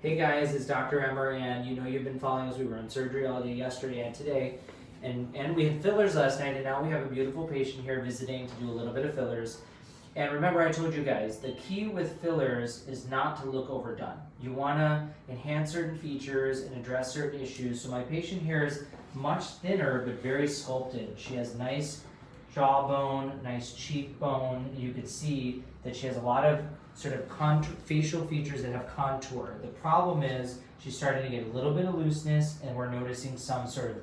Hey guys, it's Dr. Emer, and you know you've been following us. We were in surgery all day yesterday and today, and we had fillers last night, and now we have a beautiful patient here visiting to do a little bit of fillers. And remember, I told you guys, the key with fillers is not to look overdone. You want to enhance certain features and address certain issues. So my patient here is much thinner but very sculpted. She has nice jawbone, nice cheekbone. You could see that she has a lot of sort of facial features that have contour. The problem is she's starting to get a little bit of looseness, and we're noticing some sort of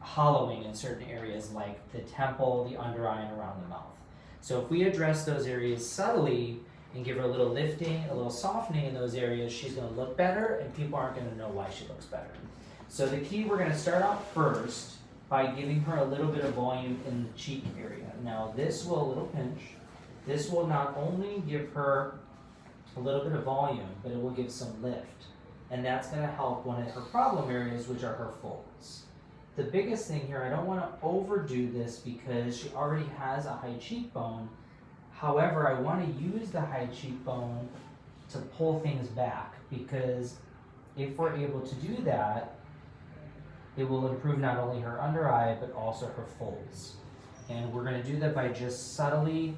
hollowing in certain areas like the temple, the under eye, and around the mouth. So if we address those areas subtly and give her a little lifting, a little softening in those areas, she's going to look better, and people aren't going to know why she looks better. So the key, we're going to start out first by giving her a little bit of volume in the cheek area. Now this will, a little pinch, this will not only give her a little bit of volume, but it will give some lift. And that's going to help one of her problem areas, which are her folds. The biggest thing here, I don't want to overdo this because she already has a high cheekbone. However, I want to use the high cheekbone to pull things back, because if we're able to do that, it will improve not only her under eye, but also her folds. And we're going to do that by just subtly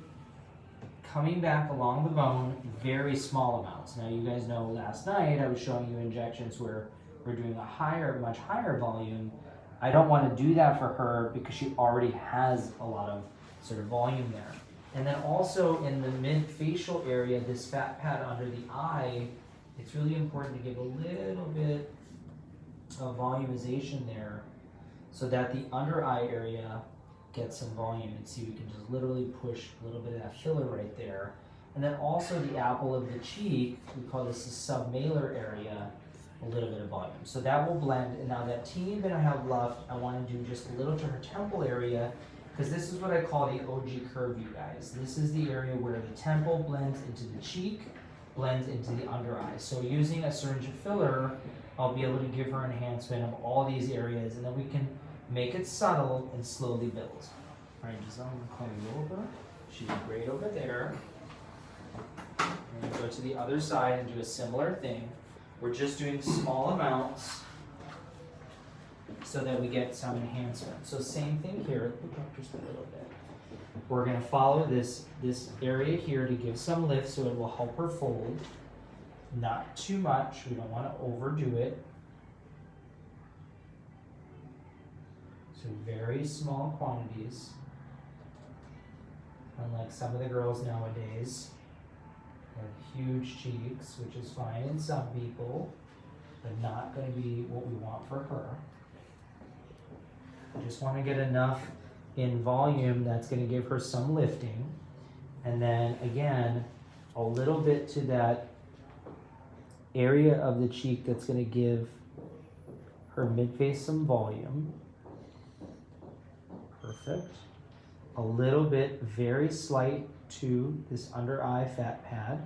coming back along the bone, very small amounts. Now you guys know last night I was showing you injections where we're doing a much higher volume. I don't want to do that for her because she already has a lot of sort of volume there. And then also in the mid-facial area, this fat pad under the eye, it's really important to give a little bit of volumization there so that the under eye area gets some volume. And see, we can just literally push a little bit of that filler right there. And then also the apple of the cheek, we call this the submalar area, a little bit of volume. So that will blend. And now that teeny bit I have left, I want to do just a little to her temple area, because this is what I call the OG curve, you guys. This is the area where the temple blends into the cheek, blends into the under eye. So using a syringe of filler, I'll be able to give her enhancement of all these areas, and then we can make it subtle and slowly build. All right, Giselle, I'm gonna call you over. She's great over there. We're gonna go to the other side and do a similar thing. We're just doing small amounts so that we get some enhancement. So same thing here, look up just a little bit. We're gonna follow this area here to give some lift so it will help her fold. Not too much, we don't want to overdo it. So very small quantities. Unlike some of the girls nowadays with huge cheeks, which is fine in some people, but not going to be what we want for her. I just want to get enough in volume that's going to give her some lifting. And then again, a little bit to that area of the cheek that's going to give her midface some volume. Perfect. A little bit, very slight, to this under eye fat pad.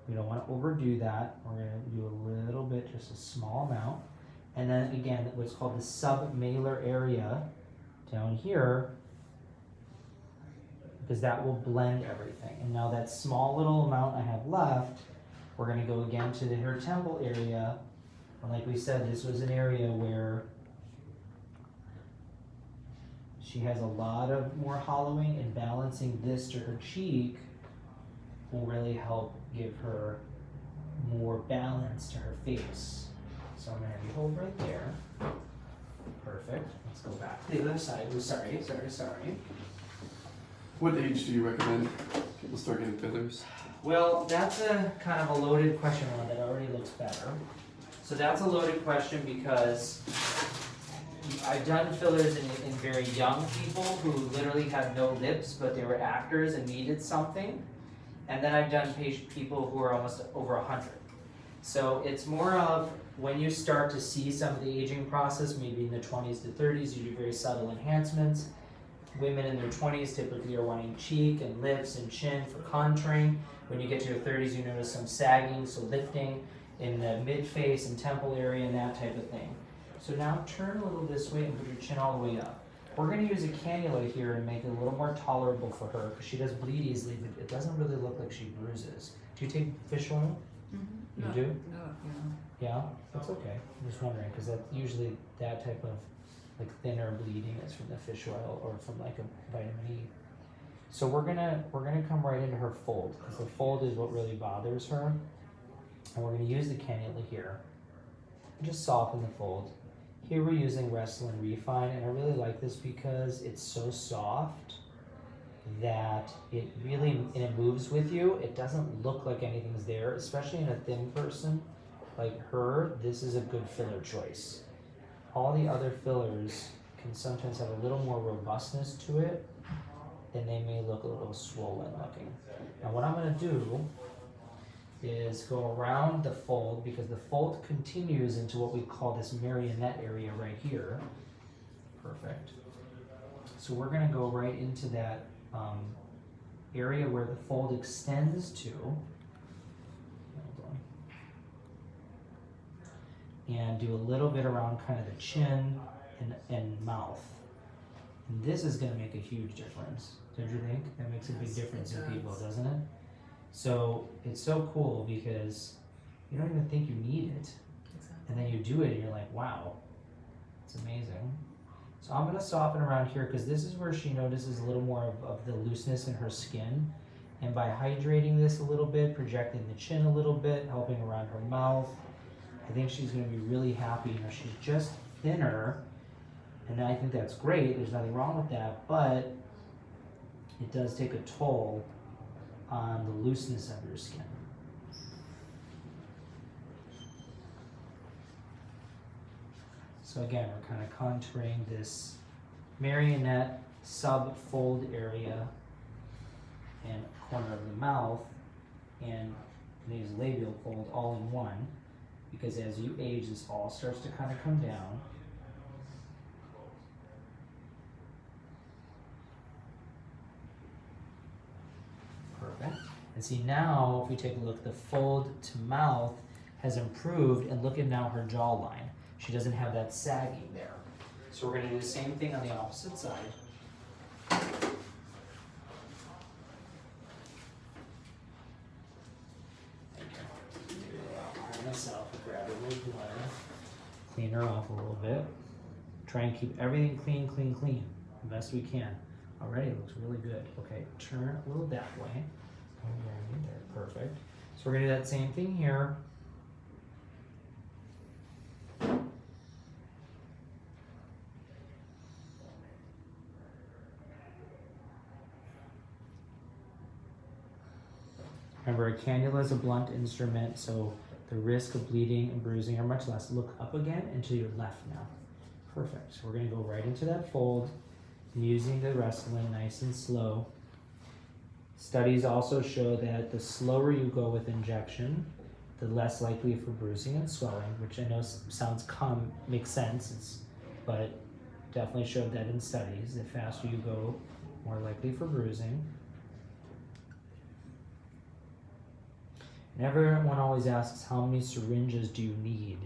We don't want to overdo that. We're going to do a little bit, just a small amount. And then again, what's called the submalar area down here, because that will blend everything. And now that small little amount I have left, we're going to go again to her temple area. And like we said, this was an area where she has a lot of more hollowing, and balancing this to her cheek will really help give her more balance to her face. So I'm going to have you hold right there. Perfect. Let's go back to the other side. Oh, sorry. What age do you recommend people start getting fillers? Well, that's a kind of a loaded question, one that already looks better. So that's a loaded question because I've done fillers in very young people who literally had no lips, but they were actors and needed something. And then I've done people who are almost over 100. So it's more of when you start to see some of the aging process, maybe in the 20s to 30s, you do very subtle enhancements. Women in their 20s typically are wanting cheek and lips and chin for contouring. When you get to your 30s, you notice some sagging, so lifting in the mid-face and temple area and that type of thing. So now turn a little this way and put your chin all the way up. We're going to use a cannula here and make it a little more tolerable for her because she does bleed easily, but it doesn't really look like she bruises. Do you take fish oil? Mm-hmm. You No, do? No, Yeah, that's okay. I'm just wondering because that usually that type of like thinner bleeding is from the fish oil or from like a vitamin E. So we're gonna come right into her fold because the fold is what really bothers her, and we're gonna use the cannula here and just soften the fold. Here we're using Restylane Refine, and I really like this because it's so soft that it really, and it moves with you. It doesn't look like anything's there, especially in a thin person like her. This is a good filler choice. All the other fillers can sometimes have a little more robustness to it, and they may look a little swollen looking. Now what I'm gonna do is go around the fold because the fold continues into what we call this marionette area right here. Perfect. So we're gonna go right into that area where the fold extends to. And do a little bit around kind of the chin and mouth. And this is gonna make a huge difference. Don't you think? That makes a big difference in people, doesn't it? So it's so cool because you don't even think you need it. Exactly. And then you do it and you're like, wow, it's amazing. So I'm gonna soften around here because this is where she notices a little more of the looseness in her skin. And by hydrating this a little bit, projecting the chin a little bit, helping around her mouth, I think she's gonna be really happy. You know, she's just thinner, and I think that's great. There's nothing wrong with that, but it does take a toll on the looseness of your skin. So again, we're kind of contouring this marionette sub-fold area and corner of the mouth and nasolabial fold all in one, because as you age, this all starts to kind of come down. Perfect. And see now, if we take a look, the fold to mouth has improved, and look at now her jawline. She doesn't have that sagging there. So we're gonna do the same thing on the opposite side. Myself, grab a little blood, clean her off a little bit. Try and keep everything clean, clean, clean, the best we can. Already looks really good. Okay, turn a little that way. Okay, there, perfect. So we're gonna do that same thing here. Remember, a cannula is a blunt instrument, so the risk of bleeding and bruising are much less. Look up again and to your left now. Perfect. So we're going to go right into that fold and using the Restylane nice and slow. Studies also show that the slower you go with injection, the less likely for bruising and swelling, which I know makes sense, but definitely showed that in studies. The faster you go, more likely for bruising. And everyone always asks, how many syringes do you need?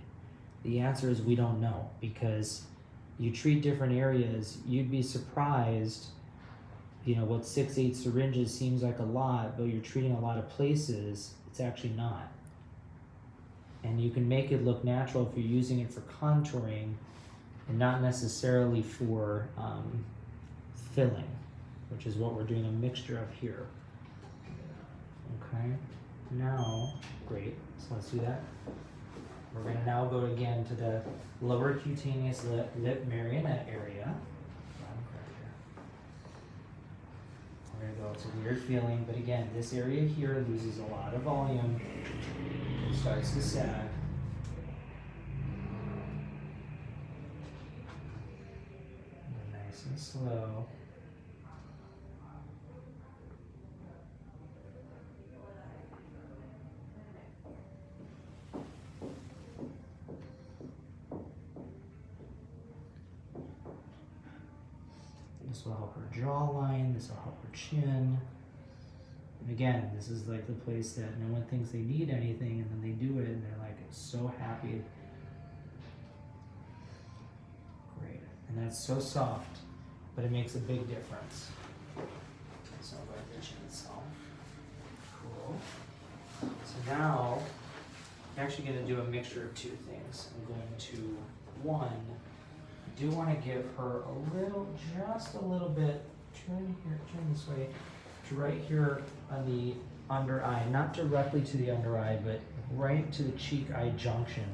The answer is we don't know, because you treat different areas. You'd be surprised, you know, what 6-8 syringes seems like a lot, but you're treating a lot of places, it's actually not. And you can make it look natural if you're using it for contouring and not necessarily for filling, which is what we're doing a mixture of here. Okay. Now, great, so let's do that. We're going to now go again to the lower cutaneous lip marionette area. We're going to go, it's a weird feeling, but again, this area here loses a lot of volume. It starts to sag. Nice and slow. This will help her jawline, this will help her chin. And again, this is like the place that no one thinks they need anything, and then they do it and they're like so happy. Great. And that's so soft, but it makes a big difference. So I'll go to the chin itself. Cool. So now I'm actually going to do a mixture of two things. I'm going to, one, I do want to give her a little, just a little bit, turn this way, to right here on the under eye, not directly to the under eye, but right to the cheek eye junction.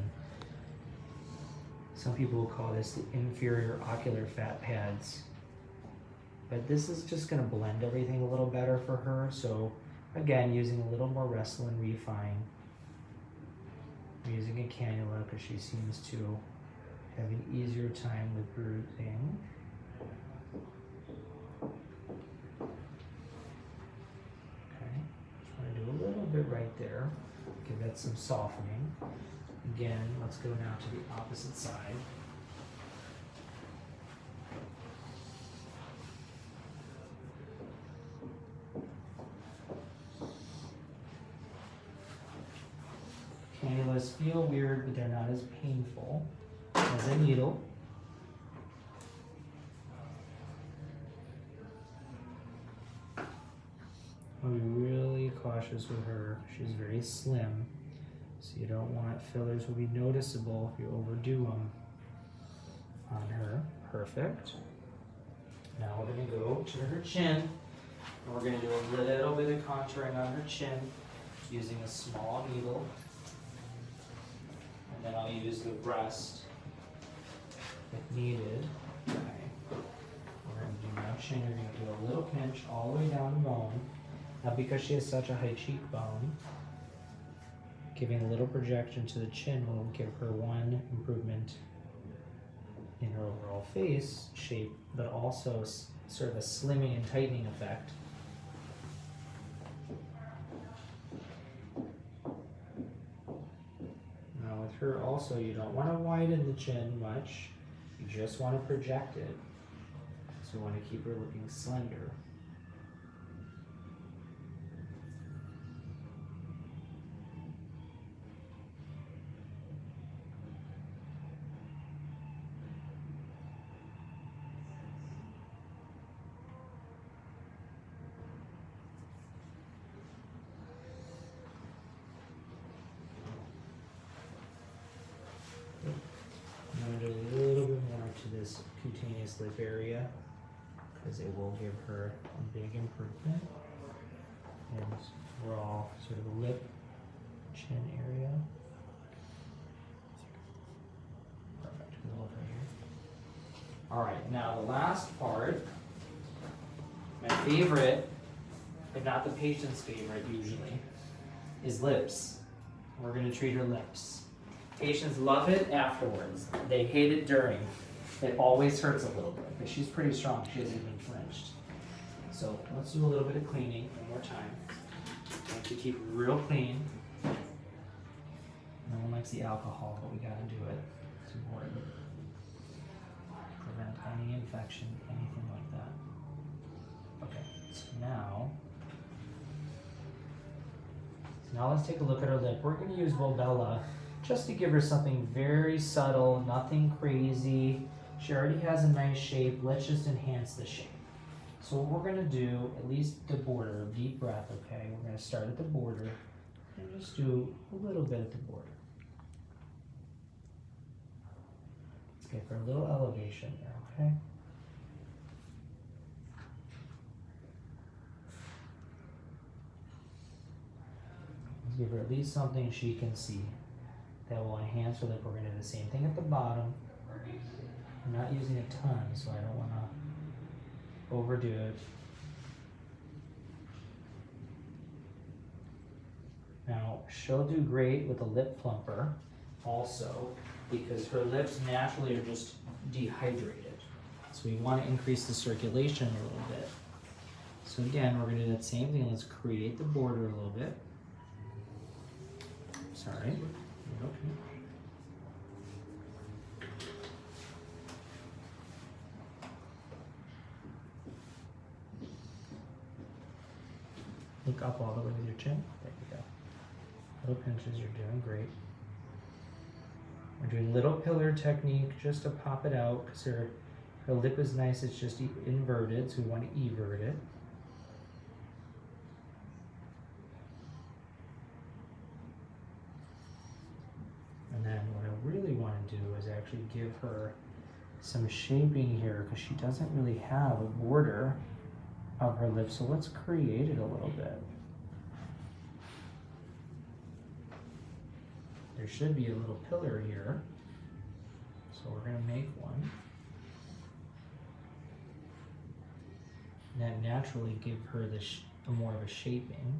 Some people will call this the inferior ocular fat pads. But this is just going to blend everything a little better for her. So again, using a little more Restylane Refine. I'm using a cannula because she seems to have an easier time with bruising. Okay, just want to do a little bit right there. Give that some softening. Again, let's go now to the opposite side. Cannulas feel weird, but they're not as painful as a needle. I'll be really cautious with her. She's very slim, so you don't want fillers will be noticeable if you overdo them on her. Perfect. Now we're going to go to her chin, and we're going to do a little bit of contouring on her chin using a small needle. And then I'll use the rest if needed. Okay. We're going to do now chin. You're going to do a little pinch all the way down the bone. Now, because she has such a high cheekbone, giving a little projection to the chin will give her one improvement in her overall face shape, but also sort of a slimming and tightening effect. Now with her also, you don't want to widen the chin much, you just want to project it. So you want to keep her looking slender. I'm going to do a little bit more to this cutaneous lip area because it will give her a big improvement. And overall sort of a lip chin area. Perfect. Right here. All right, now the last part, my favorite, if not the patient's favorite usually, is lips. We're going to treat her lips. Patients love it afterwards. They hate it during. It always hurts a little bit, but she's pretty strong. She hasn't even flinched. So let's do a little bit of cleaning one more time. Have to keep it real clean. No one likes the alcohol, but we gotta do it. It's important. Prevent any infection, anything like that. Okay, so now let's take a look at her lip. We're gonna use Volbella just to give her something very subtle, nothing crazy. She already has a nice shape. Let's just enhance the shape. So what we're going to do, at least the border, deep breath, okay? We're going to start at the border and just do a little bit at the border. Let's give her a little elevation there, okay? Let's give her at least something she can see that will enhance her lip. We're going to do the same thing at the bottom. I'm not using a ton, so I don't want to overdo it. Now, she'll do great with a lip plumper also because her lips naturally are just dehydrated. So we want to increase the circulation a little bit. So again, we're going to do that same thing. Let's create the border a little bit. Sorry. Okay. Look up all the way with your chin. There you go. Little pinches, you're doing great. We're doing little pillar technique just to pop it out because her lip is nice, it's just inverted, so we want to evert it. then what I really want to do is actually give her some shaping here because she doesn't really have a border of her lips. So let's create it a little bit. There should be a little pillar here. So we're going to make one. And that naturally give her more of a shaping.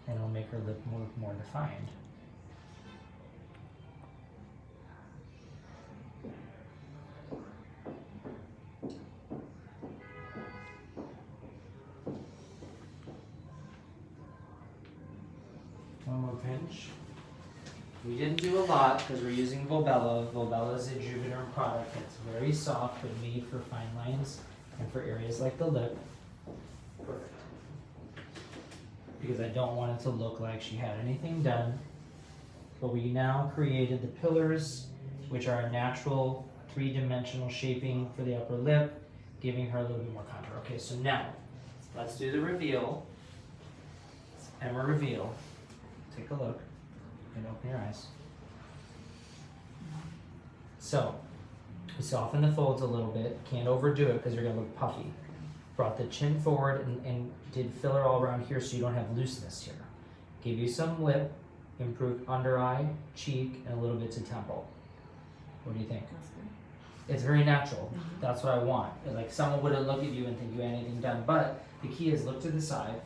And it'll make her lip more defined. One more pinch. We didn't do a lot because we're using Volbella. Volbella is a Juvederm product. It's very soft but made for fine lines and for areas like the lip. Perfect. Because I don't want it to look like she had anything done. But we now created the pillars, which are a natural three-dimensional shaping for the upper lip, giving her a little bit more contour. Okay, so now let's do the reveal. Emer reveal. Take a look and open your eyes. So, we soften the folds a little bit. Can't overdo it because you're going to look puffy. Brought the chin forward and did filler all around here so you don't have looseness here. Give you some lip, improved under eye, cheek, and a little bit to temple. What do you think? That's good. It's very natural. That's what I want. Like someone wouldn't look at you and think you had anything done. But the key is look to the side.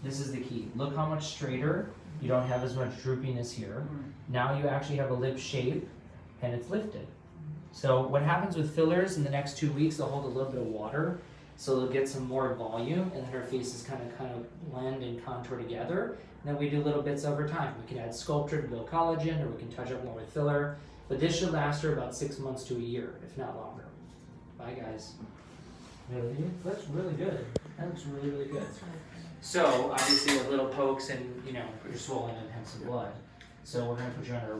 This is the key. Look how much straighter. You don't have as much droopiness here. Now you actually have a lip shape and it's lifted. So what happens with fillers in the next 2 weeks, they'll hold a little bit of water. So they'll get some more volume and then her faces kind of blend and contour together. And then we do little bits over time. We can add sculpture to build collagen or we can touch up more with filler. But this should last her about 6 months to a year, if not longer. Bye guys. Really? That's really good. That looks really, really good. That's really good. So obviously with little pokes and you're swollen and have some blood. So we're gonna put you under